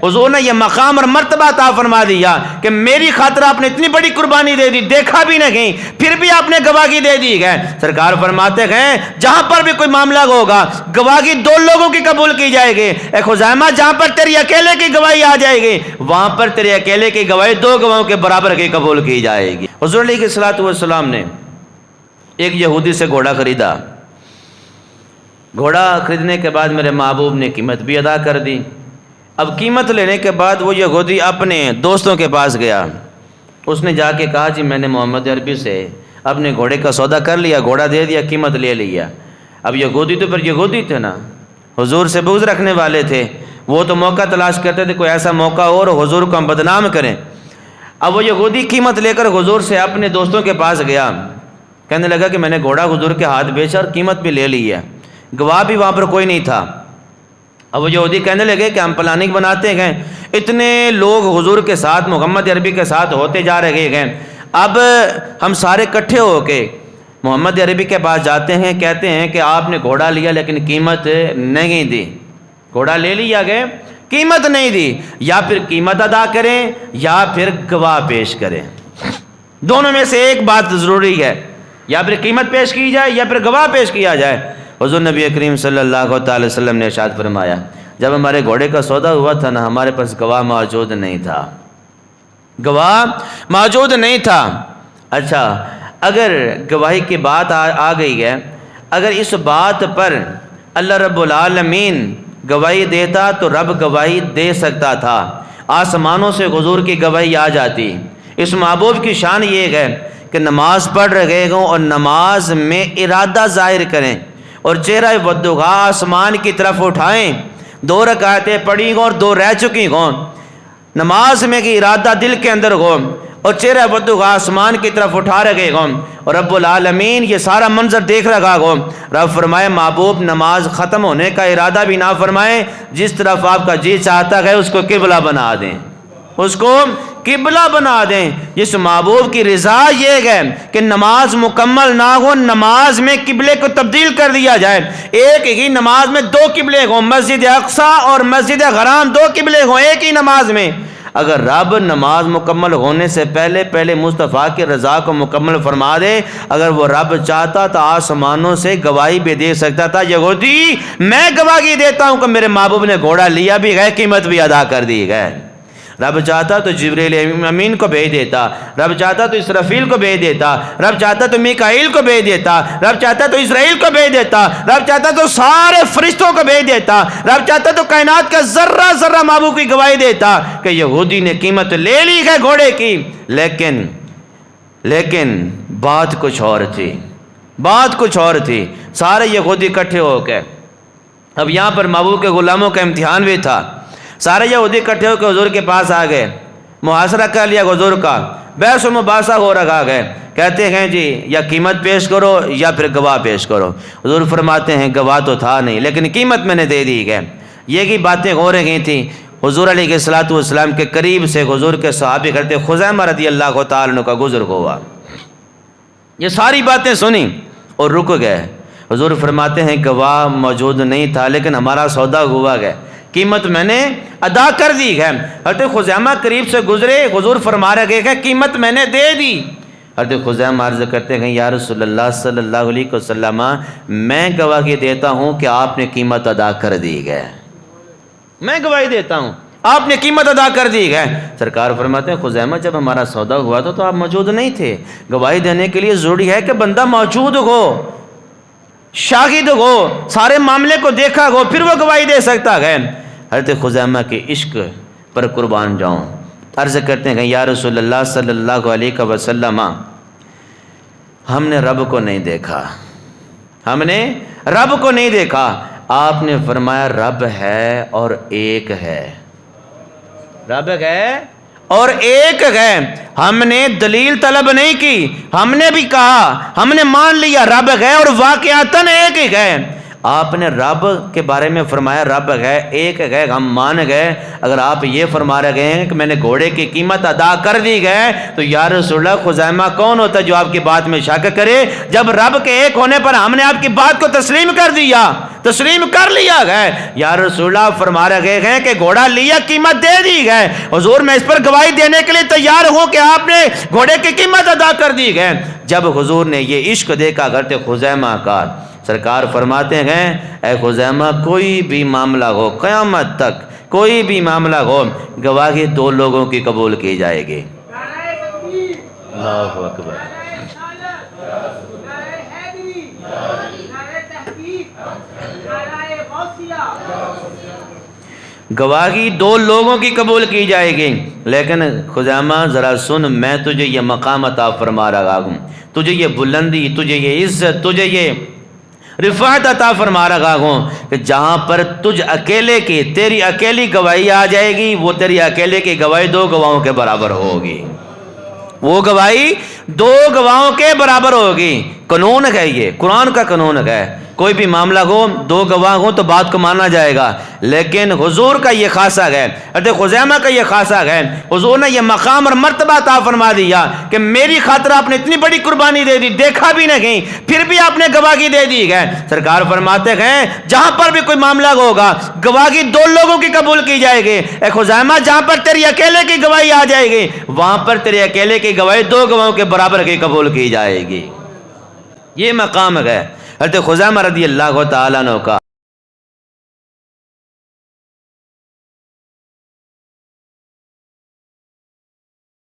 حضور نے یہ مقام اور مرتبہ عطا فرما دیا کہ میری خاطر آپ نے اتنی بڑی قربانی دے دی، دیکھا بھی نہیں پھر بھی آپ نے گواہی دے دی ہے۔ سرکار فرماتے ہیں جہاں پر بھی کوئی معاملہ ہوگا گواہی دو لوگوں کی قبول کی جائے گی۔ اے خزیمہ جہاں پر تیری اکیلے کی گواہی آ جائے گی وہاں پر تیرے اکیلے کی گواہی دو گواہوں کے برابر کی قبول کی جائے گی۔ حضور علیہ الصلوۃ والسلام نے ایک یہودی سے گھوڑا خریدا۔ گھوڑا خریدنے کے بعد میرے محبوب نے قیمت بھی ادا کر دی۔ اب قیمت لینے کے بعد وہ یہودی اپنے دوستوں کے پاس گیا، اس نے جا کے کہا جی میں نے محمد عربی سے اپنے گھوڑے کا سودا کر لیا، گھوڑا دے دیا، قیمت لے لیا۔ اب یہودی تو پھر یہودی تھے نا، حضور سے بغض رکھنے والے تھے، وہ تو موقع تلاش کرتے تھے کوئی ایسا موقع اور حضور کو ہم بدنام کریں۔ اب وہ یہودی قیمت لے کر حضور سے اپنے دوستوں کے پاس گیا، کہنے لگا کہ میں نے گھوڑا حضور کے ہاتھ بیچا اور قیمت بھی لے لی ہے، گواہ بھی وہاں پر کوئی نہیں تھا۔ اب وہ یہودی کہنے لگے کہ ہم پلاننگ بناتے ہیں، اتنے لوگ حضور کے ساتھ محمد عربی کے ساتھ ہوتے جا رہے ہیں، اب ہم سارے اکٹھے ہو کے محمد عربی کے پاس جاتے ہیں، کہتے ہیں کہ آپ نے گھوڑا لیا لیکن قیمت نہیں دی، گھوڑا لے لیا گئے قیمت نہیں دی، یا پھر قیمت ادا کریں یا پھر گواہ پیش کریں، دونوں میں سے ایک بات ضروری ہے، یا پھر قیمت پیش کی جائے یا پھر گواہ پیش کیا جائے۔ حضور نبی کریم صلی اللہ تعالی وسلم نے ارشاد فرمایا جب ہمارے گھوڑے کا سودا ہوا تھا نا ہمارے پاس گواہ موجود نہیں تھا، گواہ موجود نہیں تھا۔ اچھا اگر گواہی کی بات آ گئی ہے، اگر اس بات پر اللہ رب العالمین گواہی دیتا تو رب گواہی دے سکتا تھا، آسمانوں سے حضور کی گواہی آ جاتی۔ اس محبوب کی شان یہ ہے کہ نماز پڑھ رہے ہوں اور نماز میں ارادہ ظاہر کریں اور چہرہ ودعا آسمان کی طرف اٹھائیں، 2 رکعتیں پڑھی ہوں اور 2 رہ چکی ہوں، نماز میں کہ ارادہ دل کے اندر ہو اور چہرہ ودعا آسمان کی طرف اٹھا رہے ہوں اور رب العالمین یہ سارا منظر دیکھ رہا ہو، رب فرمائے محبوب نماز ختم ہونے کا ارادہ بھی نہ فرمائیں، جس طرف آپ کا جی چاہتا ہے اس کو قبلہ بنا دیں، اس کو قبلہ بنا دیں۔ جس محبوب کی رضا یہ ہے کہ نماز مکمل نہ ہو، نماز میں قبلے کو تبدیل کر دیا جائے، ایک ہی نماز میں 2 قبلے ہوں، مسجد اقصی اور مسجد حرام 2 قبلے ہوں ایک ہی نماز میں۔ اگر رب نماز مکمل ہونے سے پہلے مصطفیٰ کی رضا کو مکمل فرما دے، اگر وہ رب چاہتا تو آسمانوں سے گواہی بھی دے سکتا تھا، یہودی میں گواہی دیتا ہوں کہ میرے محبوب نے گھوڑا لیا بھی ہے، قیمت بھی ادا کر دی ہے۔ رب چاہتا تو جبریل امین کو بھیج دیتا، رب چاہتا تو اسرافیل کو بھیج دیتا، رب چاہتا تو میکائیل کو بھیج دیتا، رب چاہتا تو اسرائیل کو بھیج دیتا، رب چاہتا تو سارے فرشتوں کو بھیج دیتا، رب چاہتا تو کائنات کا ذرہ ذرہ محبوب کی گواہی دیتا کہ یہودی نے قیمت لے لی ہے گھوڑے کی، لیکن بات کچھ اور تھی، بات کچھ اور تھی۔ سارے یہودی اکٹھے ہو کے، اب یہاں پر محبوب کے غلاموں کا امتحان بھی تھا، سارے یہودی اکٹھے ہو کے حضور کے پاس آ گئے، محاصرہ کر لیا حضور کا، بحث و مباحثہ ہو رہا ہے، کہتے ہیں جی یا قیمت پیش کرو یا پھر گواہ پیش کرو۔ حضور فرماتے ہیں گواہ تو تھا نہیں لیکن قیمت میں نے دے دی ہے۔ یہی باتیں ہو رہی تھیں، حضور علیہ الصلوۃ والسلام کے قریب سے حضور کے صحابی کرتے خزیمہ رضی اللہ تعالیٰ عنہ کا گزر ہوا، یہ ساری باتیں سنی اور رک گئے۔ حضور فرماتے ہیں گواہ موجود نہیں تھا لیکن ہمارا سودا ہوا ہے، قیمت میں نے ادا کر دی ہے۔ حضرت خزیمہ قریب سے گزرے، حضور فرما رہے ہیں قیمت میں نے دے دی۔ حضرت خزیمہ عرض کرتے ہیں یا رسول اللہ صلی اللہ علیہ وسلم میں گواہی دیتا ہوں کہ آپ نے قیمت ادا کر دی ہے، میں گواہی دیتا ہوں آپ نے قیمت ادا کر دی ہے۔ سرکار فرماتے ہیں خزیمہ جب ہمارا سودا ہوا تو آپ موجود نہیں تھے، گواہی دینے کے لیے ضروری ہے کہ بندہ موجود ہو، شاہد ہو، سارے معاملے کو دیکھا ہو، پھر وہ گواہی دے سکتا ہے۔ حضرت خزیمہ کے عشق پر قربان جاؤں، عرض کرتے ہیں یا رسول اللہ صلی اللہ علیہ وسلم ہم نے رب کو نہیں دیکھا، ہم نے رب کو نہیں دیکھا۔ آپ نے فرمایا رب ہے اور ایک ہے، رب ہے اور ایک ہے۔ ہم نے دلیل طلب نہیں کی، ہم نے بھی کہا، ہم نے مان لیا رب ہے اور واقعتاً ایک ہی ہے۔ آپ نے رب کے بارے میں فرمایا رب ہے، ایک ہے، ہم مان گئے۔ اگر آپ یہ فرما رہے ہیں کہ میں نے گھوڑے کی قیمت ادا کر دی گئے تو یا رسول اللہ خزیمہ کون ہوتا ہے جو آپ کی بات میں شک کرے؟ جب رب کے ایک ہونے پر ہم نے آپ کی بات کو تسلیم کر دیا تسلیم کر لیا گیا۔ یا رسول اللہ فرما رہے ہیں کہ گھوڑا لیا، قیمت دے دی گئے، حضور میں اس پر گواہی دینے کے لیے تیار ہوں کہ آپ نے گھوڑے کی قیمت ادا کر دی گئے۔ جب حضور نے یہ عشق دیکھا کرتے خزیمہ کا، سرکار فرماتے ہیں اے خزیمہ کوئی بھی معاملہ ہو، قیامت تک کوئی بھی معاملہ ہو، گواہی دو لوگوں کی قبول کی جائے گی۔ اللہ اکبر۔ گواہی دو لوگوں کی قبول کی جائے گی، لیکن خزیمہ ذرا سن، میں تجھے یہ مقام عطا فرما رہا ہوں، تجھے یہ بلندی، تجھے یہ عزت، تجھے یہ رفعت عطا فرما رہا ہوں کہ جہاں پر تجھ اکیلے کی، تیری اکیلی گواہی آ جائے گی، وہ تیری اکیلے کی گواہی دو گواہوں کے برابر ہوگی، وہ گواہی دو گواہوں کے برابر ہوگی۔ قانون ہے، یہ قرآن کا قانون ہے، کوئی بھی معاملہ ہو دو گواہ ہو تو بات کو مانا جائے گا، لیکن حضور کا یہ خاصہ ہے، حضرت خزیمہ کا یہ خاصہ ہے، حضور نے یہ مقام اور مرتبہ عطا فرما دیا کہ میری خاطر آپ نے اتنی بڑی قربانی دے دی، دیکھا بھی نہیں، پھر بھی آپ نے گواہی دے دی ہے۔ سرکار فرماتے ہیں جہاں پر بھی کوئی معاملہ ہوگا گواہی دو لوگوں کی قبول کی جائے گی۔ اے خزیمہ جہاں پر تیری اکیلے کی گواہی آ جائے گی، وہاں پر تیرے اکیلے کی گواہی دو گواہوں کے برابر کی قبول کی جائے گی۔ یہ مقام ہے حضرت خزیمہ رضی اللہ تعالیٰ عنہ کا۔